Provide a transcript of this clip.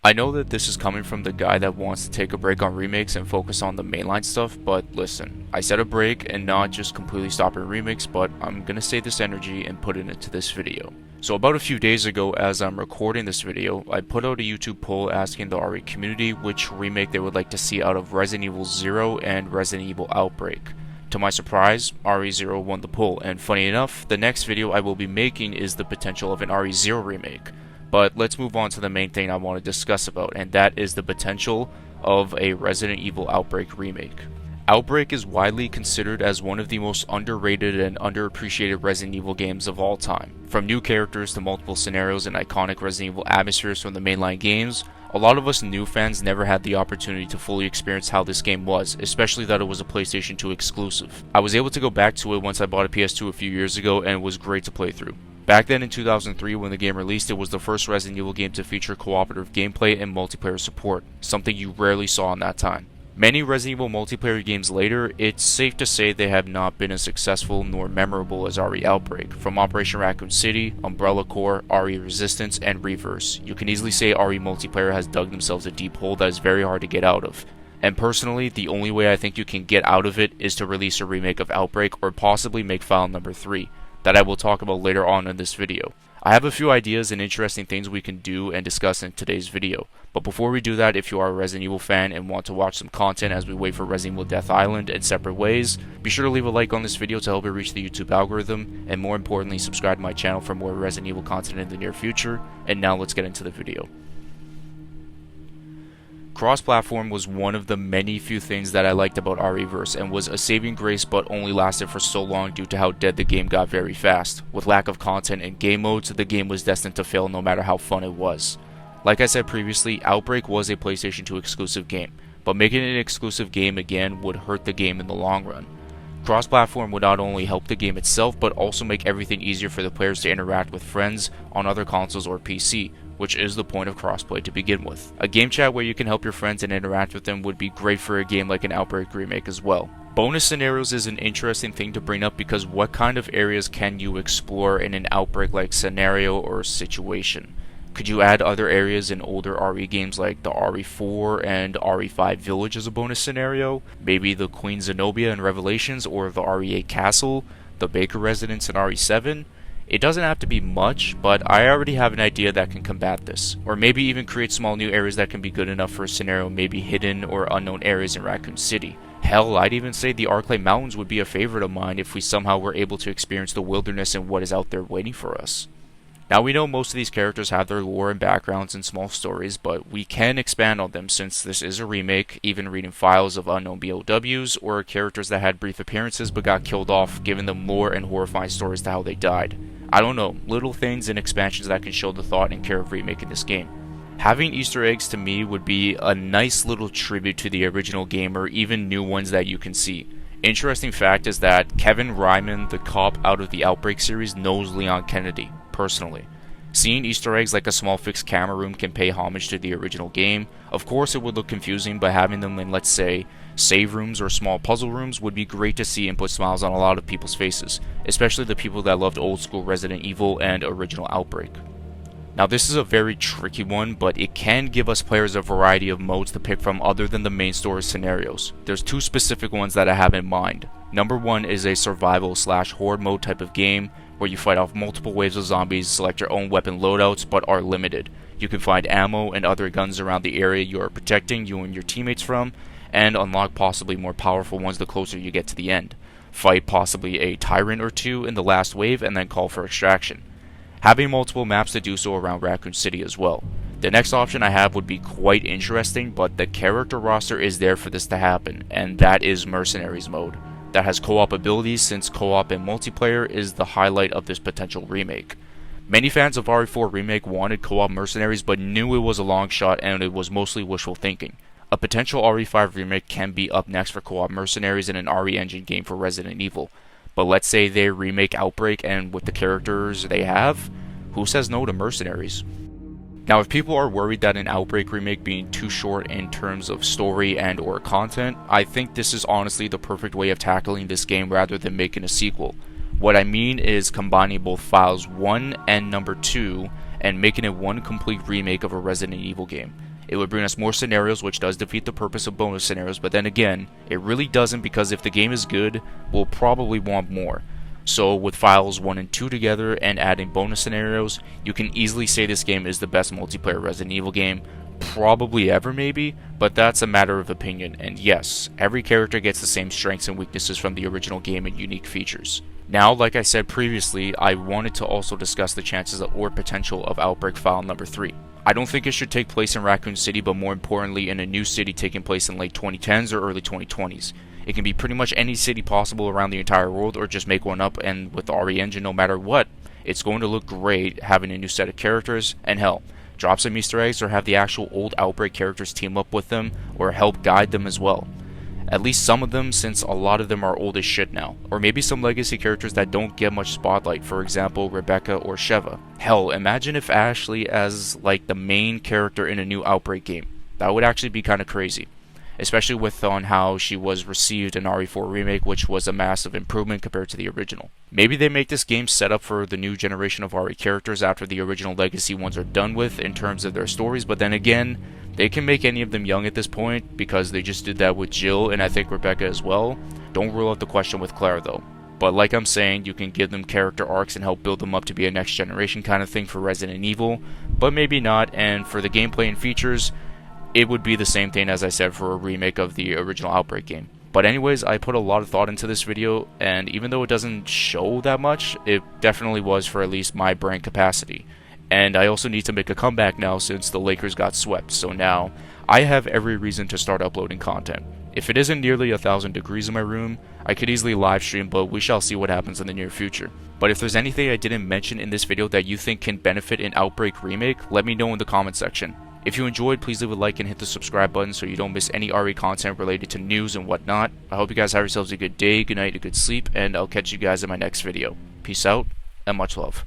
I know that this is coming from the guy that wants to take a break on remakes and focus on the mainline stuff, but listen, I said a break and not just completely stopping remakes, but I'm gonna save this energy and put it into this video. So about a few days ago, as I'm recording this video, I put out a YouTube poll asking the RE community which remake they would like to see out of Resident Evil 0 and Resident Evil Outbreak. To my surprise, RE0 won the poll, and funny enough, the next video I will be making is the potential of an RE0 remake. But let's move on to the main thing I want to discuss about, and that is the potential of a Resident Evil Outbreak remake. Outbreak is widely considered as one of the most underrated and underappreciated Resident Evil games of all time. From new characters to multiple scenarios and iconic Resident Evil atmospheres from the mainline games, a lot of us new fans never had the opportunity to fully experience how this game was, especially that it was a PlayStation 2 exclusive. I was able to go back to it once I bought a PS2 a few years ago, and it was great to play through. Back then in 2003 when the game released, it was the first Resident Evil game to feature cooperative gameplay and multiplayer support, something you rarely saw in that time. Many Resident Evil multiplayer games later, it's safe to say they have not been as successful nor memorable as RE Outbreak. From Operation Raccoon City, Umbrella Corps, RE Resistance, and Reverse, you can easily say RE multiplayer has dug themselves a deep hole that is very hard to get out of. And personally, the only way I think you can get out of it is to release a remake of Outbreak or possibly make file number 3. That I will talk about later on in this video. I have a few ideas and interesting things we can do and discuss in today's video. But before we do that, if you are a Resident Evil fan and want to watch some content as we wait for Resident Evil Death Island in separate ways, be sure to leave a like on this video to help it reach the YouTube algorithm, and more importantly, subscribe to my channel for more Resident Evil content in the near future. And now let's get into the video. Cross-platform was one of the many few things that I liked about REverse and was a saving grace, but only lasted for so long due to how dead the game got very fast. With lack of content and game modes, the game was destined to fail no matter how fun it was. Like I said previously, Outbreak was a PlayStation 2 exclusive game, but making it an exclusive game again would hurt the game in the long run. Cross-platform would not only help the game itself, but also make everything easier for the players to interact with friends on other consoles or PC, which is the point of crossplay to begin with. A game chat where you can help your friends and interact with them would be great for a game like an Outbreak remake as well. Bonus scenarios is an interesting thing to bring up because what kind of areas can you explore in an Outbreak-like scenario or situation? Could you add other areas in older RE games like the RE4 and RE5 Village as a bonus scenario? Maybe the Queen Zenobia in Revelations or the RE8 Castle, the Baker Residence in RE7? It doesn't have to be much, but I already have an idea that can combat this. Or maybe even create small new areas that can be good enough for a scenario, maybe hidden or unknown areas in Raccoon City. Hell, I'd even say the Arclay Mountains would be a favorite of mine if we somehow were able to experience the wilderness and what is out there waiting for us. Now we know most of these characters have their lore and backgrounds and small stories, but we can expand on them since this is a remake, even reading files of unknown BOWs or characters that had brief appearances but got killed off, giving them lore and horrifying stories to how they died. I don't know, little things and expansions that can show the thought and care of remaking this game. Having Easter eggs to me would be a nice little tribute to the original game or even new ones that you can see. Interesting fact is that Kevin Ryman, the cop out of the Outbreak series, knows Leon Kennedy, personally. Seeing Easter eggs like a small fixed camera room can pay homage to the original game. Of course it would look confusing, but having them in, let's say, save rooms or small puzzle rooms would be great to see and put smiles on a lot of people's faces, especially the people that loved old school Resident Evil and original Outbreak. Now this is a very tricky one, but it can give us players a variety of modes to pick from other than the main story scenarios. There's two specific ones that I have in mind. Number one is a survival/horde mode type of game, where you fight off multiple waves of zombies, select your own weapon loadouts, but are limited. You can find ammo and other guns around the area you are protecting you and your teammates from, and unlock possibly more powerful ones the closer you get to the end. Fight possibly a tyrant or two in the last wave and then call for extraction. Having multiple maps to do so around Raccoon City as well. The next option I have would be quite interesting, but the character roster is there for this to happen, and that is Mercenaries mode. That has co-op abilities since co-op and multiplayer is the highlight of this potential remake. Many fans of RE4 Remake wanted co-op Mercenaries but knew it was a long shot and it was mostly wishful thinking. A potential RE5 remake can be up next for co-op Mercenaries in an RE Engine game for Resident Evil. But let's say they remake Outbreak and with the characters they have, who says no to Mercenaries? Now if people are worried that an Outbreak remake being too short in terms of story and or content, I think this is honestly the perfect way of tackling this game rather than making a sequel. What I mean is combining both files 1 and number 2 and making it one complete remake of a Resident Evil game. It would bring us more scenarios, which does defeat the purpose of bonus scenarios, but then again, it really doesn't, because if the game is good, we'll probably want more. So with files 1 and 2 together and adding bonus scenarios, you can easily say this game is the best multiplayer Resident Evil game, probably ever maybe, but that's a matter of opinion. And yes, every character gets the same strengths and weaknesses from the original game and unique features. Now, like I said previously, I wanted to also discuss the chances or potential of Outbreak File number 3. I don't think it should take place in Raccoon City, but more importantly in a new city taking place in late 2010s or early 2020s. It can be pretty much any city possible around the entire world, or just make one up, and with the RE engine, no matter what, it's going to look great having a new set of characters, and hell, drop some Easter eggs or have the actual old Outbreak characters team up with them or help guide them as well. At least some of them, since a lot of them are old as shit now. Or maybe some legacy characters that don't get much spotlight, for example Rebecca or Sheva. Hell, imagine if Ashley as like the main character in a new Outbreak game. That would actually be kind of crazy. Especially with on how she was received in RE4 Remake, which was a massive improvement compared to the original. Maybe they make this game set up for the new generation of RE characters after the original legacy ones are done with in terms of their stories, but then again, they can make any of them young at this point because they just did that with Jill and I think Rebecca as well. Don't rule out the question with Claire though. But like I'm saying, you can give them character arcs and help build them up to be a next generation kind of thing for Resident Evil, but maybe not, and for the gameplay and features, it would be the same thing as I said for a remake of the original Outbreak game. But anyways, I put a lot of thought into this video, and even though it doesn't show that much, it definitely was for at least my brain capacity. And I also need to make a comeback now since the Lakers got swept, so now I have every reason to start uploading content. If it isn't nearly 1,000 degrees in my room, I could easily live stream, but we shall see what happens in the near future. But if there's anything I didn't mention in this video that you think can benefit an Outbreak remake, let me know in the comment section. If you enjoyed, please leave a like and hit the subscribe button so you don't miss any RE content related to news and whatnot. I hope you guys have yourselves a good day, good night, a good sleep, and I'll catch you guys in my next video. Peace out, and much love.